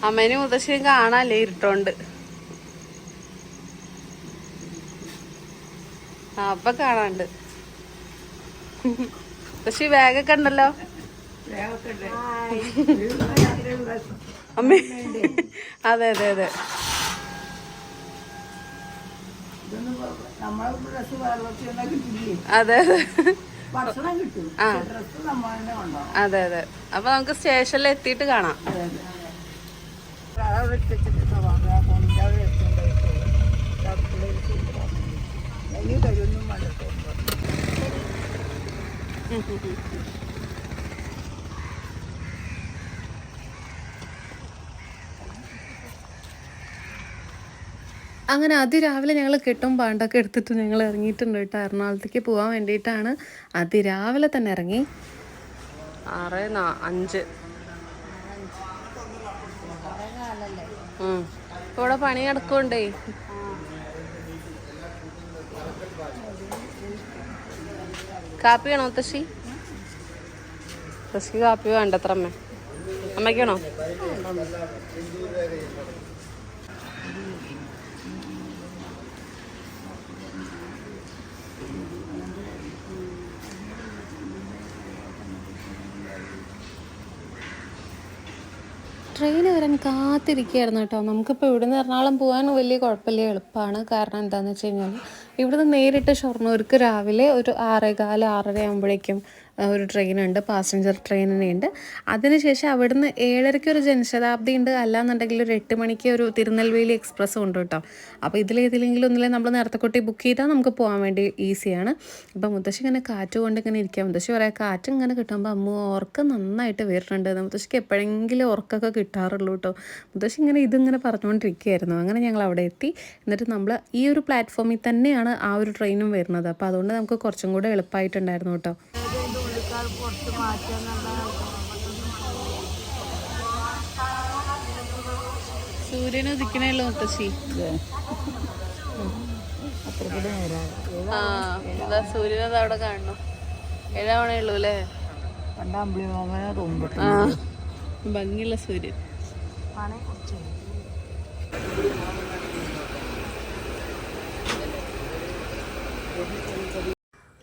അമ്മേനും മുത്തശ്ശിയും കാണാല്ലേ ഇരുട്ടോണ്ട്. അപ്പൊ കാണാണ്ട്. മുത്തശ്ശി ബാഗൊക്കെ ഉണ്ടല്ലോ അമ്മേ. അതെ അതെ അതെ. അതെ അതെ അതെ. അപ്പൊ നമുക്ക് സ്റ്റേഷനിൽ എത്തിയിട്ട് കാണാം. അങ്ങനെ അതിരാവിലെ ഞങ്ങൾ കെട്ടും പാണ്ടൊക്കെ എടുത്തിട്ട് ഞങ്ങൾ ഇറങ്ങിയിട്ടുണ്ട് കേട്ടോ. എറണാകുളത്തേക്ക് പോകാൻ വേണ്ടിയിട്ടാണ്. അതിരാവിലെ തന്നെ ഇറങ്ങി. 6:05. ഇപ്പോൾ ഇവിടെ പണി നടക്കുന്നുണ്ടേ. കാപ്പി വേണോ മുത്തശ്ശി? മുത്തശ്ശിക്ക് കാപ്പി വേണ്ടത്ര അമ്മ. അമ്മയ്ക്കാണോ? ട്രെയിൻ വരാൻ കാത്തിരിക്കുകയായിരുന്നു കേട്ടോ. നമുക്കിപ്പോൾ ഇവിടുന്ന് എറണാകുളം പോകാൻ വലിയ കുഴപ്പമില്ല, എളുപ്പമാണ്. കാരണം എന്താണെന്ന് വെച്ച് കഴിഞ്ഞാൽ ഇവിടുന്ന് നേരിട്ട് ഷൊർണൂർക്ക് രാവിലെ ഒരു 6:15 6:30 ആകുമ്പോഴേക്കും ഒരു ട്രെയിനുണ്ട്, പാസഞ്ചർ ട്രെയിൻ തന്നെയുണ്ട്. അതിനുശേഷം അവിടുന്ന് 7:30 ഒരു ജനശതാബ്ദി ഉണ്ട്, അല്ലാന്നുണ്ടെങ്കിൽ ഒരു 8 മണിക്ക് ഒരു തിരുനെൽവേലി എക്സ്പ്രസ്സും ഉണ്ട് കേട്ടോ. അപ്പോൾ ഇതിലേതെങ്കിലും ഒന്നില്ലേ നമ്മൾ നേരത്തെ കൊട്ടി ബുക്ക് ചെയ്താൽ നമുക്ക് പോകാൻ വേണ്ടി ഈസിയാണ്. ഇപ്പം മുത്തശ്ശി ഇങ്ങനെ കാറ്റ് കൊണ്ട് ഇങ്ങനെ ഇരിക്കാം. മുത്തശ്ശി പറയാം കാറ്റ് ഇങ്ങനെ കിട്ടുമ്പോൾ അമ്മ ഉറക്കം നന്നായിട്ട് വരുന്നുണ്ട്. മുത്തശ്ശിക്ക് എപ്പോഴെങ്കിലും ഉറക്കമൊക്കെ കിട്ടാറുള്ളൂ കേട്ടോ. മുത്തശ്ശി ഇങ്ങനെ ഇതിങ്ങനെ പറഞ്ഞുകൊണ്ടിരിക്കുകയായിരുന്നു. അങ്ങനെ ഞങ്ങൾ അവിടെ എത്തി. എന്നിട്ട് നമ്മൾ ഈ ഒരു പ്ലാറ്റ്ഫോമിൽ തന്നെയാണ് ആ ഒരു ട്രെയിനും വരുന്നത്. അപ്പോൾ അതുകൊണ്ട് നമുക്ക് കുറച്ചും കൂടെ എളുപ്പമായിട്ടുണ്ടായിരുന്നു കേട്ടോ. സൂര്യൻ ഉദിക്കണല്ലോ മുത്തശ്ശി. സൂര്യൻ അത് അവിടെ കാണണം. 7 ആവണേ ഉള്ളൂ അല്ലേ? ഭംഗിയുള്ള സൂര്യൻ.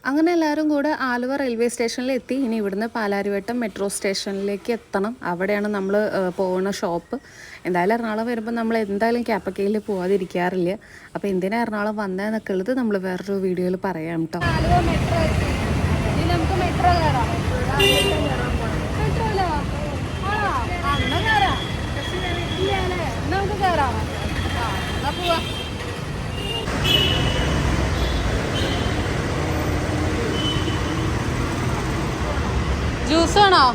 അങ്ങനെ എല്ലാവരും കൂടെ ആലുവ റെയിൽവേ സ്റ്റേഷനിൽ എത്തി. ഇനി ഇവിടുന്ന് പാലാരിവട്ടം മെട്രോ സ്റ്റേഷനിലേക്ക് എത്തണം. അവിടെയാണ് നമ്മൾ പോകുന്ന ഷോപ്പ്. എന്തായാലും എറണാകുളം വരുമ്പോൾ നമ്മൾ എന്തായാലും ക്യാപ്പക്കയിൽ പോകാതിരിക്കാറില്ല. അപ്പോൾ എന്തിനാണ് എറണാകുളം വന്നതെന്നൊക്കെ ഉള്ളത് നമ്മൾ വേറൊരു വീഡിയോയിൽ പറയാം കേട്ടോ. ജ്യൂസ് വേണോ?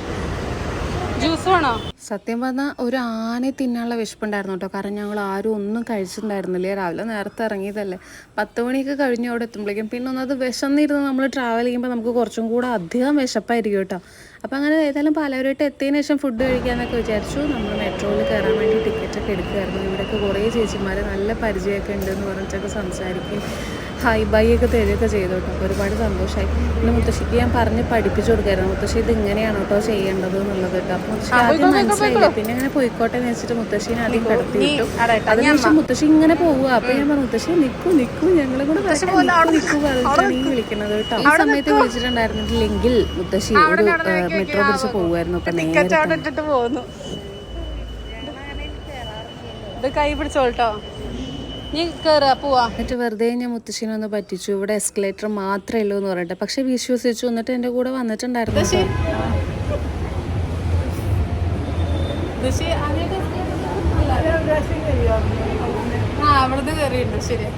ജ്യൂസ് വേണോ? സത്യം പറഞ്ഞാൽ ഒരു ആനെ തിന്നാനുള്ള വിശപ്പുണ്ടായിരുന്നു കേട്ടോ. കാരണം ഞങ്ങൾ ആരും ഒന്നും കഴിച്ചിട്ടുണ്ടായിരുന്നില്ല. രാവിലെ നേരത്തെ ഇറങ്ങിയതല്ലേ. 10 മണിയൊക്കെ കഴിഞ്ഞ് അവിടെ എത്തുമ്പോഴേക്കും പിന്നെ ഒന്നത് വിശന്നിരുന്ന് നമ്മൾ ട്രാവൽ ചെയ്യുമ്പോൾ നമുക്ക് കുറച്ചും കൂടെ അധികം വിശപ്പായിരിക്കും കേട്ടോ. അപ്പോൾ അങ്ങനെ ഏതായാലും പാലാരിവട്ടം എത്തിയതിന് ശേഷം ഫുഡ് കഴിക്കാമെന്നൊക്കെ വിചാരിച്ചു. നമ്മൾ മെട്രോയിൽ കയറാൻ വേണ്ടി ടിക്കറ്റൊക്കെ എടുക്കുമായിരുന്നു. ഇവിടെയൊക്കെ കുറേ ചേച്ചിമാർ നല്ല പരിചയമൊക്കെ ഉണ്ടെന്ന് പറഞ്ഞിട്ടൊക്കെ സംസാരിക്കും, ഹായ് ബൈ ഒക്കെ തരികയൊക്കെ ചെയ്തു കേട്ടോ. അപ്പോൾ ഒരുപാട് സന്തോഷമായി. പിന്നെ മുത്തശ്ശിക്ക് ഞാൻ പറഞ്ഞ് പഠിപ്പിച്ചു കൊടുക്കായിരുന്നു, മുത്തശ്ശി ഇത് ഇങ്ങനെയാണ് കേട്ടോ ചെയ്യേണ്ടത് എന്നുള്ളത് കേട്ടോ. അപ്പോൾ മുത്തശ്ശി ആദ്യം മനസ്സിലായില്ല. പിന്നെ അങ്ങനെ പോയിക്കോട്ടെ എന്ന് വെച്ചിട്ട് മുത്തശ്ശീനെ ആദ്യം കിടത്തി വിട്ടു. അതിനുശേഷം മുത്തശ്ശി ഇങ്ങനെ പോവുക. അപ്പോൾ ഞാൻ പറഞ്ഞു മുത്തശ്ശി നിൽക്കൂ ഞങ്ങളും കൂടെ നിൽക്കൂ പറഞ്ഞിട്ടാണ് ഈ വിളിക്കുന്നത് കേട്ടോ. ഈ സമയത്ത് വിളിച്ചിട്ടുണ്ടായിരുന്നില്ലെങ്കിൽ മുത്തശ്ശി ഒരു മെട്രോ പിടിച്ച് പോകുമായിരുന്നു. അപ്പം നേരിട്ട് പോകുന്നു. ഇത് കൈ പിടിച്ചോട്ടോ, നീ കയറുക പോവാ. എന്നിട്ട് വെറുതെ ഞാൻ മുത്തശ്ശീനെ ഒന്ന് പറ്റിച്ചു. ഇവിടെ എസ്കലേറ്റർ മാത്രമേ ഉള്ളൂ എന്ന് പറഞ്ഞിട്ട്. പക്ഷെ വിശ്വസിച്ചു. എന്നിട്ട് എൻ്റെ കൂടെ വന്നിട്ടുണ്ടായിരുന്നു. അവിടുന്ന് കയറിയിട്ടുണ്ട്. ശരി.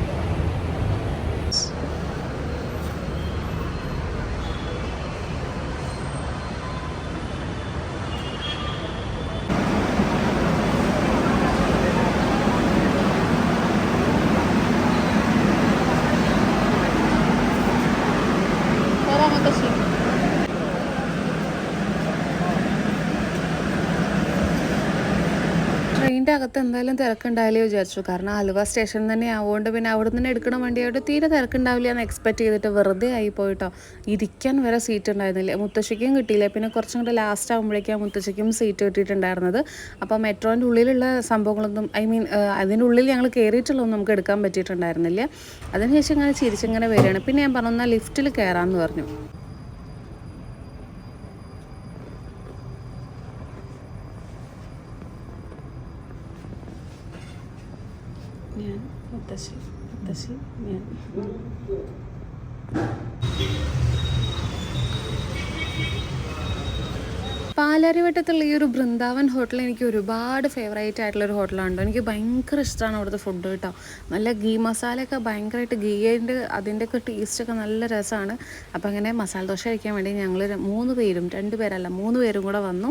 ട്രെയിനിൻ്റെ അകത്ത് എന്തായാലും തിരക്കുണ്ടാവില്ലേ വിചാരിച്ചു. കാരണം ആലുവ സ്റ്റേഷൻ തന്നെ ആവുകൊണ്ട് പിന്നെ അവിടെ നിന്ന് എടുക്കണ വണ്ടിയായിട്ട് തീരെ തിരക്കുണ്ടാവില്ല എന്ന് എക്സ്പെക്ട് ചെയ്തിട്ട് വെറുതെ ആയി പോയിട്ടോ. ഇരിക്കാൻ വരെ സീറ്റ് ഉണ്ടായിരുന്നില്ല. മുത്തശ്ശിക്കും കിട്ടിയില്ല. പിന്നെ കുറച്ചും കൂടെ ലാസ്റ്റ് ആകുമ്പോഴേക്കും മുത്തശ്ശിക്കും സീറ്റ് കിട്ടിയിട്ടുണ്ടായിരുന്നത്. അപ്പോൾ മെട്രോൻ്റെ ഉള്ളിലുള്ള സംഭവങ്ങളൊന്നും അതിൻ്റെ ഉള്ളിൽ ഞങ്ങൾ കയറിയിട്ടുള്ളതൊന്നും നമുക്ക് എടുക്കാൻ പറ്റിയിട്ടുണ്ടായിരുന്നില്ല. അതിനുശേഷം ഇങ്ങനെ ചിരിച്ചിങ്ങനെ വരികയാണ്. പിന്നെ ഞാൻ പറഞ്ഞു എന്നാൽ ലിഫ്റ്റിൽ കയറാമെന്ന് പറഞ്ഞു. ഞാൻ മുത്തശ്ശി ഞാൻ പാലാരിവട്ടത്തുള്ള ഈ ഒരു ബൃന്ദാവൻ ഹോട്ടൽ എനിക്ക് ഒരുപാട് ഫേവറേറ്റ് ആയിട്ടുള്ളൊരു ഹോട്ടലാണ്. എനിക്ക് ഭയങ്കര ഇഷ്ടമാണ് അവിടുത്തെ ഫുഡ് കേട്ടോ. നല്ല ഗീ മസാലയൊക്കെ ഭയങ്കരമായിട്ട് ഗീൻ്റെ അതിൻ്റെയൊക്കെ ടേസ്റ്റൊക്കെ നല്ല രസമാണ്. അപ്പോൾ അങ്ങനെ മസാല ദോശ കഴിക്കാൻ വേണ്ടി ഞങ്ങൾ 3 പേരും കൂടെ വന്നു.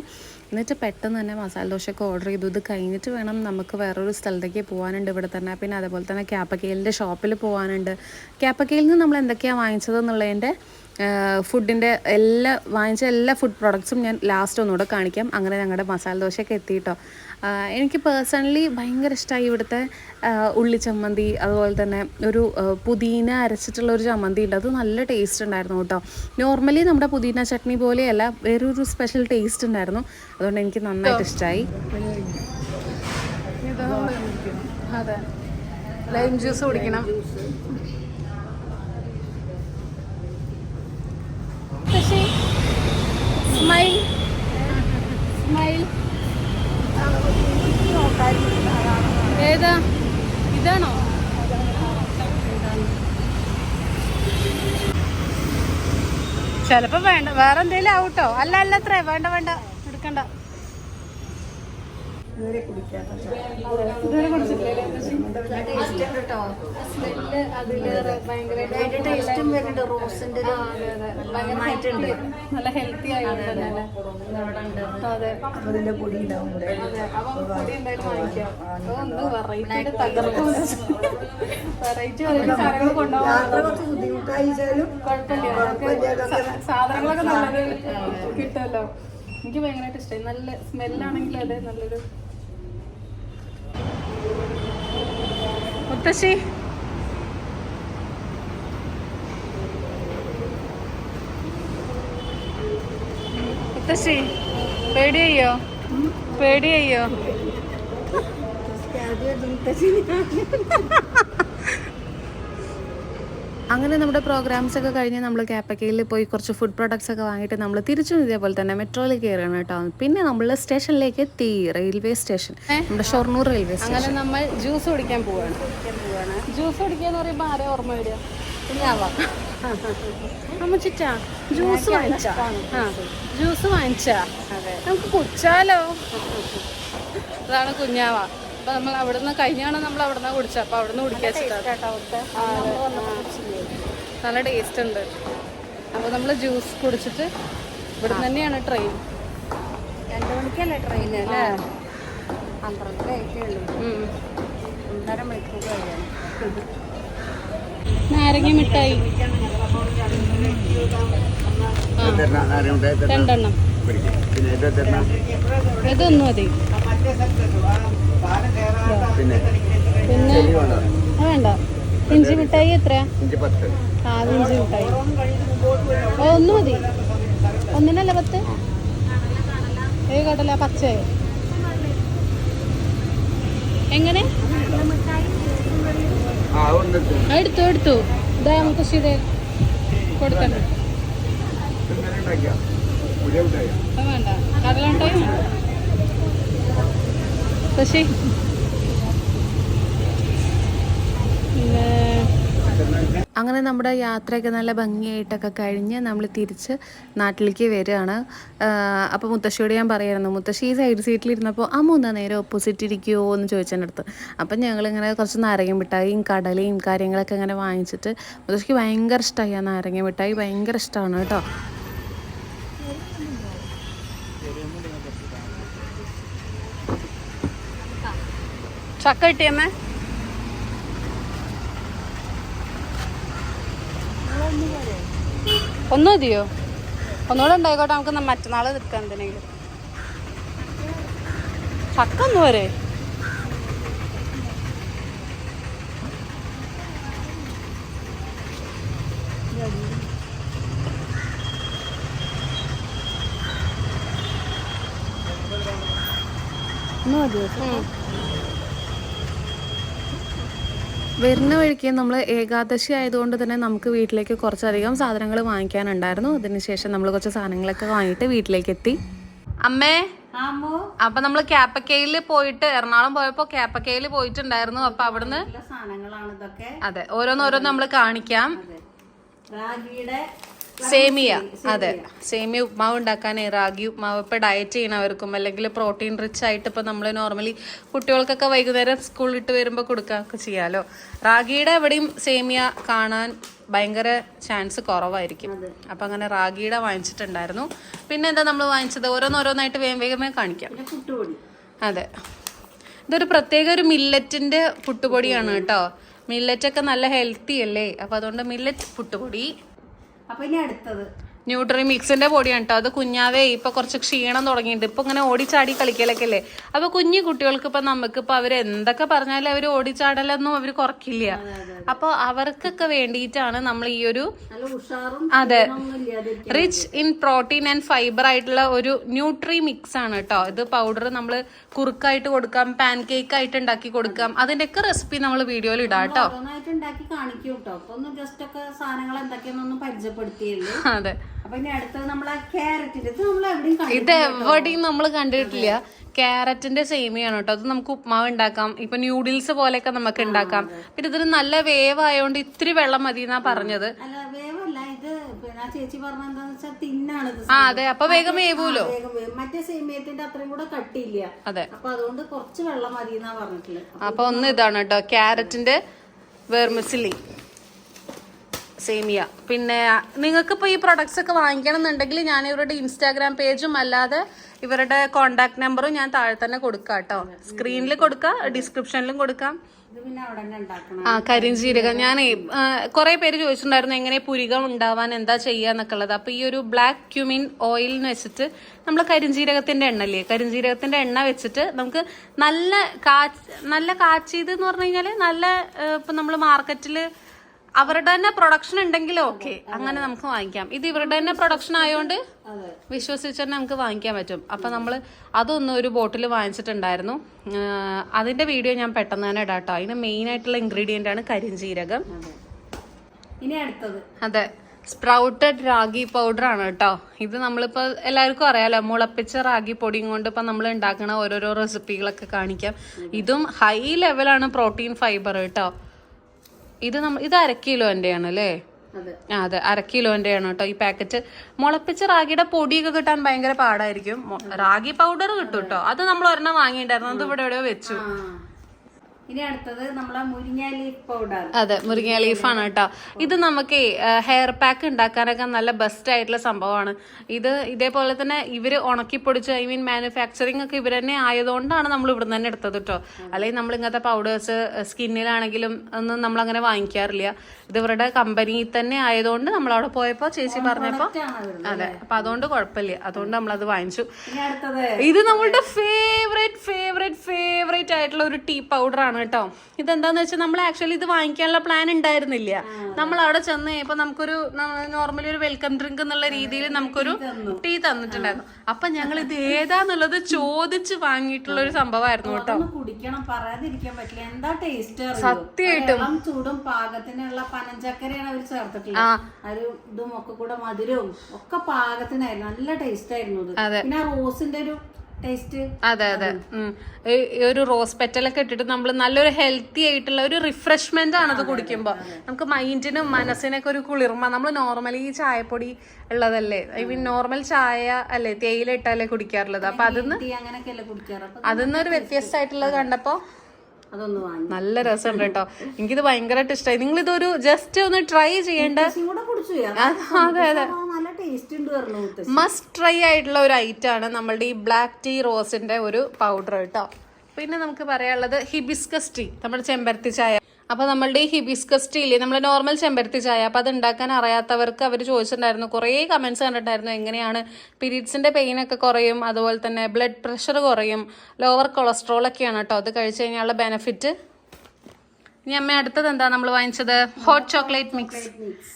എന്നിട്ട് പെട്ടെന്ന് തന്നെ മസാല ദോശയൊക്കെ ഓർഡർ ചെയ്തു. ഇത് കഴിഞ്ഞിട്ട് വേണം നമുക്ക് വേറൊരു സ്ഥലത്തേക്ക് പോകാനുണ്ട് ഇവിടെ തന്നെ. പിന്നെ അതേപോലെ തന്നെ ക്യാപ്പക്കയിലിൻ്റെ ഷോപ്പിൽ പോകാനുണ്ട്. ക്യാപ്പക്കയിൽ നിന്ന് നമ്മൾ എന്തൊക്കെയാണ് വാങ്ങിച്ചത് എന്നുള്ളതിൻ്റെ ഫുഡിൻ്റെ വാങ്ങിച്ച എല്ലാ ഫുഡ് പ്രോഡക്ട്സും ഞാൻ ലാസ്റ്റ് ഒന്നുകൂടെ കാണിക്കാം. അങ്ങനെ ഞങ്ങളുടെ മസാല ദോശയൊക്കെ എത്തിയിട്ടോ. എനിക്ക് പേഴ്സണലി ഭയങ്കര ഇഷ്ടമായി ഇവിടുത്തെ ഉള്ളിച്ചമ്മന്തി. അതുപോലെ തന്നെ ഒരു പുതിന അരച്ചിട്ടുള്ള ഒരു ചമ്മന്തി ഉണ്ട്. അത് നല്ല ടേസ്റ്റ് ഉണ്ടായിരുന്നു കേട്ടോ. നോർമലി നമ്മുടെ പുതിന ചട്നി പോലെയല്ല, വേറൊരു സ്പെഷ്യൽ ടേസ്റ്റ് ഉണ്ടായിരുന്നു. അതുകൊണ്ട് എനിക്ക് നന്നായിട്ട് ഇഷ്ടമായി. അതെ, ലൈം ജ്യൂസ് കുടിക്കണം. സ്മൈൽ ഏതാ? ഇതാണോ? ചിലപ്പോ വേണ്ട, വേറെ എന്തെങ്കിലും ആവട്ടോ. അല്ല അത്രേ വേണ്ട എടുക്കണ്ട. നല്ല ഹെൽത്തി ആയിട്ടുണ്ട്. അതെ, അതിന്റെ പൊടി ഉണ്ടാവും. പൊടി എന്തായാലും വാങ്ങിക്കാം. ഒന്ന് വെറൈറ്റി തകർക്കും. വെറൈറ്റി സാധനങ്ങൾ കൊണ്ടുപോകാൻ ബുദ്ധിമുട്ടായാലും കുഴപ്പമില്ല. സാധനങ്ങളൊക്കെ നല്ലത് കിട്ടുമല്ലോ. എനിക്ക് ഭയങ്കരമായിട്ട് ഇഷ്ടമായി. നല്ല സ്മെല്ലാണെങ്കിലും അതെ, നല്ലൊരു മുത്തശ്ശി. മുത്തശ്ശി പേടിയോ? അങ്ങനെ നമ്മുടെ പ്രോഗ്രാംസ് ഒക്കെ കഴിഞ്ഞ് നമ്മൾ ക്യാപ്പക്കയിൽ പോയി കുറച്ച് ഫുഡ് പ്രോഡക്ട്സ് ഒക്കെ വാങ്ങിയിട്ട് നമ്മൾ തിരിച്ചും ഇതേപോലെ തന്നെ മെട്രോയിൽ കയറുകയാണ് കേട്ടോ. പിന്നെ നമ്മൾ സ്റ്റേഷനിലേക്ക് എത്തി, റെയിൽവേ സ്റ്റേഷൻ, നമ്മുടെ ഷൊർണൂർ റെയിൽവേ സ്റ്റേഷൻ. അങ്ങനെ നമ്മൾ ജ്യൂസ് കുടിക്കാൻ പോവാണ്. ജ്യൂസ് കുടിക്കാന്ന് പറയുമ്പോൾ ആരെ ഓർമ്മ വരിക? അമ്മ ചിറ്റാ ജ്യൂസ് വാങ്ങിച്ചാ? ജ്യൂസ് വാങ്ങിച്ചാ? നമുക്ക് കുടിച്ചാലോ? അതാണ് കുഞ്ഞാവ. അപ്പൊ നമ്മൾ അവിടുന്ന് കഴിഞ്ഞാണ് നമ്മൾ അവിടുന്ന് കുടിച്ചത്. അപ്പൊ അവിടുന്ന് കുടിക്കാൻ നല്ല ടേസ്റ്റ് ഉണ്ട്. അപ്പോൾ നമ്മൾ ജ്യൂസ് കുടിച്ചിട്ട് ഇവിടെ തന്നെയാണ് ട്രെയിൻ. 2 മണിക്കല്ലേ ട്രെയിൻ അല്ലേ? 12 1.5 മണിക്കൂർ കഴിയാണ്. നാരങ്ങ മിഠായി 2 ഇതൊന്നും മതി. പിന്നെ വേണ്ട. ഇഞ്ചി മിഠായി എത്രയാ? 10. ഇഞ്ചി മിഠായി ഒന്ന് മതി. ഒന്നിനല്ല 10. കടല പച്ചയോ? എങ്ങനെ? എടുത്തു ഇതാ മുത്തശ്ശി കൊടുക്കണ്ട. വേണ്ട, കടല മിഠായി മുത്തശ്ശി. അങ്ങനെ നമ്മുടെ യാത്രയൊക്കെ നല്ല ഭംഗിയായിട്ടൊക്കെ കഴിഞ്ഞ് നമ്മൾ തിരിച്ച് നാട്ടിലേക്ക് വരികയാണ്. അപ്പോൾ മുത്തശ്ശിയോട് ഞാൻ പറയായിരുന്നു, മുത്തശ്ശി ഈ സൈഡ് സീറ്റിലിരുന്നപ്പോൾ അമ്മ നേരെ ഓപ്പോസിറ്റ് ഇരിക്കുമോ എന്ന് ചോദിച്ചതിൻ്റെ അടുത്ത്. അപ്പം ഞങ്ങളിങ്ങനെ കുറച്ച് നാരങ്ങ മിഠായിയും കടലയും കാര്യങ്ങളൊക്കെ ഇങ്ങനെ വാങ്ങിച്ചിട്ട്, മുത്തശ്ശിക്ക് ഭയങ്കര ഇഷ്ടമായി. ആ നാരങ്ങ മിഠായി ഭയങ്കര ഇഷ്ടമാണ് കേട്ടോ. ചക്ക കിട്ടിയമ്മേ? ഒന്നും മതിയോ? ഒന്നുകൂടെ ഉണ്ടായിക്കോട്ടെ, നമുക്ക് മറ്റന്നാൾ നിൽക്കാം. എന്തിനെങ്കിലും ചക്ക ഒന്നും വരെ വരുന്ന വഴിക്ക് നമ്മൾ ഏകാദശി ആയതുകൊണ്ട് തന്നെ നമുക്ക് വീട്ടിലേക്ക് കുറച്ചധികം സാധനങ്ങൾ വാങ്ങിക്കാനുണ്ടായിരുന്നു. അതിനുശേഷം നമ്മൾ കുറച്ച് സാധനങ്ങളൊക്കെ വാങ്ങിയിട്ട് വീട്ടിലേക്ക് എത്തി. അമ്മേ, അപ്പൊ നമ്മള് ക്യാപ്പക്കയിൽ പോയിട്ട് എറണാകുളം പോയപ്പോ ക്യാപ്പക്കയിൽ പോയിട്ടുണ്ടായിരുന്നു. അപ്പൊ അവിടുന്ന് അതെ ഓരോന്നോരോന്ന് നമ്മള് കാണിക്കാം. സേമിയ, അതെ സേമിയ ഉപ്മാവ് ഉണ്ടാക്കാൻ റാഗി ഉപ്മാവ് ഇപ്പൊ ഡയറ്റ് ചെയ്യണവർക്കും അല്ലെങ്കിൽ പ്രോട്ടീൻ റിച്ച് ആയിട്ട് ഇപ്പൊ നമ്മള് നോർമലി കുട്ടികൾക്കൊക്കെ വൈകുന്നേരം സ്കൂളിൽ ഇട്ട് വരുമ്പോ കൊടുക്കുകയൊക്കെ ചെയ്യാലോ. റാഗിയുടെ എവിടെയും സേമിയ കാണാൻ ഭയങ്കര ചാൻസ് കുറവായിരിക്കും. അപ്പൊ അങ്ങനെ റാഗിയുടെ വാങ്ങിച്ചിട്ടുണ്ടായിരുന്നു. പിന്നെ എന്താ നമ്മൾ വാങ്ങിച്ചത് ഓരോന്നോരോന്നായിട്ട് വേഗം കാണിക്കാം. അതെ, ഇതൊരു പ്രത്യേക ഒരു മില്ലറ്റിന്റെ പുട്ടുപൊടിയാണ് കേട്ടോ. മില്ലറ്റ് ഒക്കെ നല്ല ഹെൽത്തി അല്ലേ, അപ്പൊ അതുകൊണ്ട് മില്ലറ്റ് പുട്ടുപൊടി. അപ്പൊ ഇനി അടുത്തത് ന്യൂട്രി മിക്സിന്റെ പൊടിയാണ് കേട്ടോ. അത് കുഞ്ഞാവേ ഇപ്പൊ കുറച്ച് ക്ഷീണം തുടങ്ങിയിട്ടുണ്ട്. ഇപ്പൊ ഇങ്ങനെ ഓടിച്ചാടി കളിക്കലൊക്കെ അല്ലേ. അപ്പൊ കുഞ്ഞു കുട്ടികൾക്ക് ഇപ്പൊ നമുക്കിപ്പോ അവര് എന്തൊക്കെ പറഞ്ഞാലും അവര് ഓടിച്ചാടലൊന്നും അവര് കുറക്കില്ല. അപ്പൊ അവർക്കൊക്കെ വേണ്ടിയിട്ടാണ് നമ്മൾ ഈ ഒരു അതെ rich in protein and fibre ആയിട്ടുള്ള ഒരു ന്യൂട്രി മിക്സ് ആണ് കേട്ടോ. ഇത് പൗഡർ നമ്മൾ കുറുക്കായിട്ട് കൊടുക്കാം, പാൻ കേക്ക് ആയിട്ട് ഉണ്ടാക്കി കൊടുക്കാം. അതിന്റെയൊക്കെ റെസിപ്പി നമ്മൾ വീഡിയോയിൽ ഇടാം കേട്ടോ. അതെ, ഇത് എവിടെയും നമ്മൾ കണ്ടിട്ടില്ല. ക്യാരറ്റിന്റെ സേമിയാണ് കേട്ടോ. അത് നമുക്ക് ഉപ്മാവ് ഉണ്ടാക്കാം, ഇപ്പൊ ന്യൂഡിൽസ് പോലെയൊക്കെ നമുക്ക് ഉണ്ടാക്കാം. പിന്നെ ഇതിന് നല്ല വേവ് ആയതുകൊണ്ട് ഇത്തിരി വെള്ളം മതി എന്നാ പറഞ്ഞത്. അതെ, അപ്പൊ വേഗം വേവൂലോ. മറ്റേ സേമിയത്തിന്റെ അത്രയും കൂടെ കട്ടിയില്ല. അതെ, അപ്പൊ അതുകൊണ്ട് കുറച്ച് വെള്ളം മതി എന്നാ പറഞ്ഞിട്ടുള്ളത്. അപ്പൊ ഒന്ന് ഇതാണ് കേട്ടോ, ക്യാരറ്റിന്റെ വെർമിസിലി സേമിയ. പിന്നെ നിങ്ങൾക്കിപ്പോൾ ഈ പ്രൊഡക്ട്സ് ഒക്കെ വാങ്ങിക്കണം എന്നുണ്ടെങ്കിൽ ഞാൻ ഇവരുടെ ഇൻസ്റ്റാഗ്രാം പേജും അല്ലാതെ ഇവരുടെ കോണ്ടാക്ട് നമ്പറും ഞാൻ താഴെ തന്നെ കൊടുക്കാം കേട്ടോ. സ്ക്രീനിൽ കൊടുക്കാം, ഡിസ്ക്രിപ്ഷനിലും കൊടുക്കാം. കരിഞ്ജീരകം ഞാൻ കുറെ പേര് ചോദിച്ചിട്ടുണ്ടായിരുന്നു എങ്ങനെ പുരികം ഉണ്ടാവാൻ എന്താ ചെയ്യാന്നൊക്കെ ഉള്ളത്. അപ്പൊ ഈ ഒരു ബ്ലാക്ക് ക്യുമിൻ ഓയിലിന് വെച്ചിട്ട് നമ്മൾ കരിഞ്ജീരകത്തിന്റെ എണ്ണല്ലേ, കരിഞ്ജീരകത്തിന്റെ എണ്ണ വെച്ചിട്ട് നമുക്ക് നല്ല കാച്ചിയത് എന്ന് പറഞ്ഞു കഴിഞ്ഞാല് നല്ല ഇപ്പൊ നമ്മള് മാർക്കറ്റില് അവരുടെ തന്നെ പ്രൊഡക്ഷൻ ഉണ്ടെങ്കിൽ ഓക്കെ, അങ്ങനെ നമുക്ക് വാങ്ങിക്കാം. ഇത് ഇവരുടെ തന്നെ പ്രൊഡക്ഷൻ ആയതുകൊണ്ട് വിശ്വസിച്ച് തന്നെ നമുക്ക് വാങ്ങിക്കാൻ പറ്റും. അപ്പൊ നമ്മള് അതൊന്നും ഒരു ബോട്ടിൽ വാങ്ങിച്ചിട്ടുണ്ടായിരുന്നു. അതിന്റെ വീഡിയോ ഞാൻ പെട്ടെന്ന് തന്നെ ഇടാം കേട്ടോ. അതിന് മെയിൻ ആയിട്ടുള്ള ഇൻഗ്രീഡിയന്റ് ആണ് കരിഞ്ജീരകം. ഇനി അടുത്തത് അതെ, സ്പ്രൗട്ടഡ് റാഗി പൗഡർ ആണ് കേട്ടോ. ഇത് നമ്മളിപ്പോ എല്ലാവർക്കും അറിയാലോ, മുളപ്പിച്ച റാഗി പൊടിയും കൊണ്ട് ഇപ്പൊ നമ്മൾ ഉണ്ടാക്കുന്ന ഓരോരോ റെസിപ്പികളൊക്കെ കാണിക്കാം. ഇതും ഹൈ ലെവലാണ് പ്രോട്ടീൻ ഫൈബർ കേട്ടോ. ഇത് 1/2 കിലോന്റെ ആണ് അല്ലേ? അതെ, 1/2 കിലോന്റെ ആണ് കേട്ടോ ഈ പാക്കറ്റ്. മുളപ്പിച്ച റാഗിയുടെ പൊടിയൊക്കെ കിട്ടാൻ ഭയങ്കര പാടായിരിക്കും. റാഗി പൗഡർ കിട്ടും കേട്ടോ. അത് നമ്മൾ ഒരെണ്ണം വാങ്ങിയിട്ടായിരുന്നു, അത് ഇവിടെ എവിടെയോ വെച്ചു. ഇനി അടുത്തത് നമ്മളെ മുരിങ്ങ ലീഫ് പൗഡർ. അതെ, മുരിങ്ങ ലീഫാണ് കേട്ടോ. ഇത് നമുക്ക് ഹെയർ പാക്ക് ഉണ്ടാക്കാനൊക്കെ നല്ല ബെസ്റ്റ് ആയിട്ടുള്ള സംഭവമാണ്. ഇത് ഇതേപോലെ തന്നെ ഇവര് ഉണക്കിപ്പൊടിച്ച് മാനുഫാക്ചറിങ് ഒക്കെ ഇവർ തന്നെ ആയതുകൊണ്ടാണ് നമ്മൾ ഇവിടെ തന്നെ എടുത്തത് കേട്ടോ. അല്ലെങ്കിൽ നമ്മൾ ഇങ്ങനത്തെ പൗഡേഴ്സ് സ്കിന്നിലാണെങ്കിലും ഒന്നും നമ്മൾ അങ്ങനെ വാങ്ങിക്കാറില്ല. ഇത് ഇവരുടെ കമ്പനി തന്നെ ആയതുകൊണ്ട് നമ്മൾ അവിടെ പോയപ്പോ ചേച്ചി പറഞ്ഞപ്പോ അതെ, അപ്പൊ അതുകൊണ്ട് കുഴപ്പമില്ല, അതുകൊണ്ട് നമ്മളത് വാങ്ങിച്ചു. ഇത് നമ്മളുടെ ഫേവറേറ്റ് ആയിട്ടുള്ള ഒരു ടീ പൗഡർ ആണ് കേട്ടോ. ഇതെന്താന്ന് വെച്ചാൽ നമ്മൾ ആക്ച്വലി ഇത് വാങ്ങിക്കാനുള്ള പ്ലാൻ ഉണ്ടായിരുന്നില്ല. നമ്മൾ അവിടെ ചെന്ന് ഇപ്പൊ നമുക്കൊരു നോർമലി ഒരു വെൽക്കം ഡ്രിങ്ക് എന്നുള്ള രീതിയിൽ നമുക്കൊരു ടീ തന്നിട്ടുണ്ടായിരുന്നു. അപ്പൊ ഞങ്ങൾ ഇത് ഏതാന്നുള്ളത് ചോദിച്ച് വാങ്ങിയിട്ടുള്ള ഒരു സംഭവമായിരുന്നു കേട്ടോ. കുടിക്കണം, പറയാതിരിക്കാൻ പറ്റില്ല. എന്താ ടേസ്റ്റ്, സത്യമായിട്ടും ചൂടും പാകത്തിനുള്ള പനഞ്ചക്കരയാണ് അവർ ചേർത്തിട്ടുള്ളത്. ഒരു ഇതും ഒക്കെ കൂടെ മധുരവും ഒക്കെ പാകത്തിനായിരുന്നു. നല്ല ടേസ്റ്റ് ആയിരുന്നു. പിന്നെ റോസിന്റെ ഒരു ടേസ്റ്റ്. അതെ, ഒരു റോസ് പെറ്റലൊക്കെ ഇട്ടിട്ട് നമ്മൾ നല്ലൊരു ഹെൽത്തി ആയിട്ടുള്ള ഒരു റിഫ്രഷ്മെന്റ് ആണ് അത് കുടിക്കുമ്പോൾ. നമുക്ക് മൈൻഡിനും മനസ്സിനൊക്കെ ഒരു കുളിർമ. നമ്മൾ നോർമലി ഈ ചായപ്പൊടി ഉള്ളതല്ലേ, നോർമൽ ചായ അല്ലേ തേയില ഇട്ടല്ലേ കുടിക്കാറുള്ളത്. അപ്പൊ അതിന്ന് ഒരു വ്യത്യസ്തമായിട്ടുള്ളത് കണ്ടപ്പോ നല്ല രസമുണ്ട് കേട്ടോ. എനിക്കിത് ഭയങ്കരമായിട്ട് ഇഷ്ടമായി. നിങ്ങൾ ഇതൊരു ജസ്റ്റ് ഒന്ന് ട്രൈ ചെയ്യേണ്ട, അതെ മസ്റ്റ് ട്രൈ ആയിട്ടുള്ള ഒരു ഐറ്റം ആണ് നമ്മളുടെ ഈ ബ്ലാക്ക് ടീ റോസിന്റെ ഒരു പൗഡർ കേട്ടോ. പിന്നെ നമുക്ക് പറയാനുള്ളത് ഹിബിസ്കസ് ടീ, നമ്മുടെ ചെമ്പരത്തി ചായ. അപ്പൊ നമ്മളുടെ ഈ ഹിബിസ്കസ് ടീ ഇല്ലേ, നമ്മുടെ നോർമൽ ചെമ്പരത്തി ചായ, അപ്പൊ അത് ഉണ്ടാക്കാൻ അറിയാത്തവർക്ക് അവർ ചോദിച്ചിട്ടുണ്ടായിരുന്നു. കുറേ കമന്റ്സ് കണ്ടിട്ടായിരുന്നു എങ്ങനെയാണ് പീരീഡ്സിന്റെ പെയിൻ ഒക്കെ കുറയും, അതുപോലെ തന്നെ ബ്ലഡ് പ്രഷർ കുറയും, ലോവർ കൊളസ്ട്രോൾ ഒക്കെയാണ് കേട്ടോ അത് കഴിച്ചു കഴിഞ്ഞാലുള്ള ബെനിഫിറ്റ്. ഇനി അമ്മ അടുത്തത് എന്താ നമ്മൾ വാങ്ങിച്ചത്? Hot chocolate mix.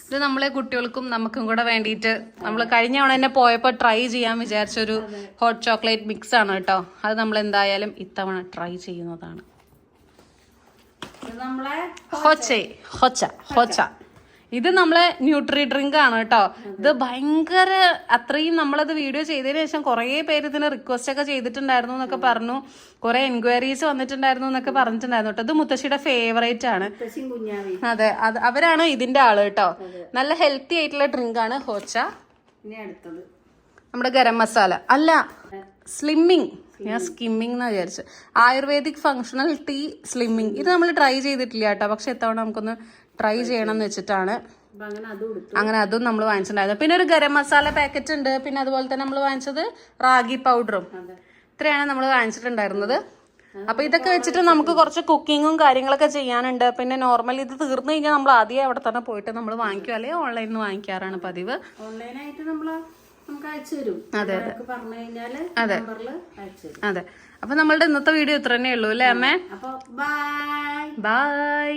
ഇത് നമ്മളെ കുട്ടികൾക്കും നമുക്കും കൂടെ വേണ്ടിയിട്ട് നമ്മൾ കഴിഞ്ഞ തവണ തന്നെ പോയപ്പോൾ ട്രൈ ചെയ്യാൻ വിചാരിച്ചൊരു ഹോട്ട് ചോക്ലേറ്റ് മിക്സ് ആണ് കേട്ടോ. അത് നമ്മൾ എന്തായാലും ഇത്തവണ ട്രൈ ചെയ്യുന്നതാണ്. ഹൊച്ച. ഇത് നമ്മളെ ന്യൂട്രി ഡ്രിങ്ക് ആണ് കേട്ടോ. ഇത് ഭയങ്കര അത്രയും നമ്മളത് വീഡിയോ ചെയ്തതിന് ശേഷം കുറേ പേര് ഇതിന് റിക്വസ്റ്റ് ഒക്കെ ചെയ്തിട്ടുണ്ടായിരുന്നു എന്നൊക്കെ പറഞ്ഞു. കുറെ എൻക്വയറീസ് വന്നിട്ടുണ്ടായിരുന്നു എന്നൊക്കെ പറഞ്ഞിട്ടുണ്ടായിരുന്നു കേട്ടോ. ഇത് മുത്തശ്ശിയുടെ ഫേവറേറ്റ് ആണ്. അതെ, അവരാണ് ഇതിന്റെ ആള് കേട്ടോ. നല്ല ഹെൽത്തി ആയിട്ടുള്ള ഡ്രിങ്ക് ആണ് ഹോച്ച. നമ്മുടെ ഗരം മസാല അല്ല, സ്ലിമ്മിങ്. ഞാൻ സ്കിമ്മിങ് എന്നാ വിചാരിച്ചു. Ayurvedic functional tea slimming. ഇത് നമ്മൾ ട്രൈ ചെയ്തിട്ടില്ല കേട്ടോ. പക്ഷെ ഇത്തവണ നമുക്കൊന്ന് ട്രൈ ചെയ്യണം എന്ന് വെച്ചിട്ടാണ് അങ്ങനെ അതും നമ്മൾ വാങ്ങിച്ചിട്ടുണ്ടായിരുന്നു. പിന്നെ ഒരു ഗരം മസാല പാക്കറ്റ് ഉണ്ട്. പിന്നെ അതുപോലെ തന്നെ നമ്മൾ വാങ്ങിച്ചത് റാഗി പൗഡറും. ഇത്രയാണ് നമ്മൾ വാങ്ങിച്ചിട്ടുണ്ടായിരുന്നത്. അപ്പൊ ഇതൊക്കെ വെച്ചിട്ട് നമുക്ക് കുറച്ച് കുക്കിങ്ങും കാര്യങ്ങളൊക്കെ ചെയ്യാനുണ്ട്. പിന്നെ നോർമലി ഇത് തീർന്നു കഴിഞ്ഞാൽ നമ്മൾ ആദ്യം അവിടെ തന്നെ പോയിട്ട് നമ്മൾ വാങ്ങിക്കും, അല്ലെങ്കിൽ ഓൺലൈനിൽ നിന്ന് വാങ്ങിക്കാറാണ് പതിവ്. ഓൺലൈനായിട്ട് നമുക്ക് അയച്ചു തരും. അതെ പറഞ്ഞു കഴിഞ്ഞാല് അതെ. അപ്പൊ നമ്മളുടെ ഇന്നത്തെ വീഡിയോ ഇത്ര തന്നെ ഉള്ളൂ അല്ലേ അമ്മേ? അപ്പൊ ബൈ. ബൈ.